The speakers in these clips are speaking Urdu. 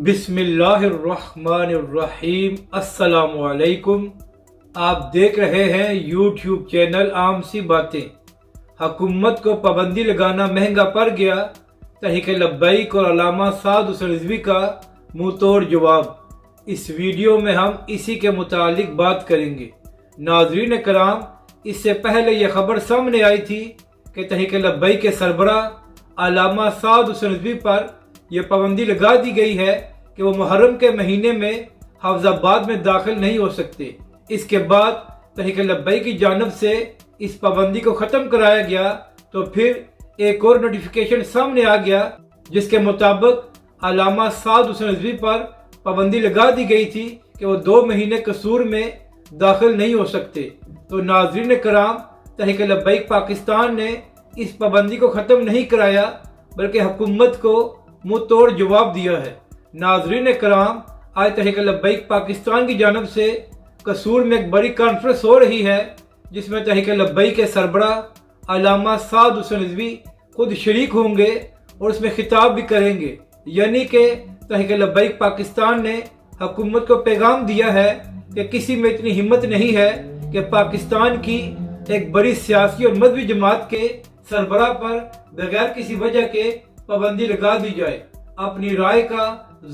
بسم اللہ الرحمن الرحیم۔ السلام علیکم۔ آپ دیکھ رہے ہیں یوٹیوب چینل عام سی باتیں۔ حکومت کو پابندی لگانا مہنگا پڑ گیا، تحریک لبیک اور علامہ سعد حسین رضوی کا منہ توڑ جواب۔ اس ویڈیو میں ہم اسی کے متعلق بات کریں گے۔ ناظرین کرام، اس سے پہلے یہ خبر سامنے آئی تھی کہ تحریک لبیک کے سربراہ علامہ سعد حسین رضوی پر یہ پابندی لگا دی گئی ہے کہ وہ محرم کے مہینے میں حافظ آباد میں داخل نہیں ہو سکتے۔ اس کے بعد تحریک لبیک کی جانب سے اس پابندی کو ختم کرایا گیا تو پھر ایک اور نوٹیفیکیشن سامنے آ گیا جس کے مطابق علامہ سعد حسین رضوی پر پابندی لگا دی گئی تھی کہ وہ 2 مہینے قصور میں داخل نہیں ہو سکتے۔ تو ناظرین کرام، تحریک لبیک پاکستان نے اس پابندی کو ختم نہیں کرایا بلکہ حکومت کو منہ توڑ جواب دیا ہے۔ ناظرین کرام، آج تحریک لبیک پاکستان کی جانب سے قصور میں ایک بڑی کانفرنس ہو رہی ہے جس میں تحریک لبیک کے سربراہ علامہ سعد حسین رضوی خود شریک ہوں گے اور اس میں خطاب بھی کریں گے۔ یعنی کہ تحریک لبیک پاکستان نے حکومت کو پیغام دیا ہے کہ کسی میں اتنی ہمت نہیں ہے کہ پاکستان کی ایک بڑی سیاسی اور مذہبی جماعت کے سربراہ پر بغیر کسی وجہ کے پابندی لگا دی جائے۔ اپنی رائے کا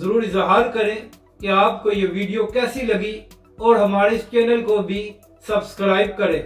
ضرور اظہار کریں کہ آپ کو یہ ویڈیو کیسی لگی اور ہمارے اس چینل کو بھی سبسکرائب کریں۔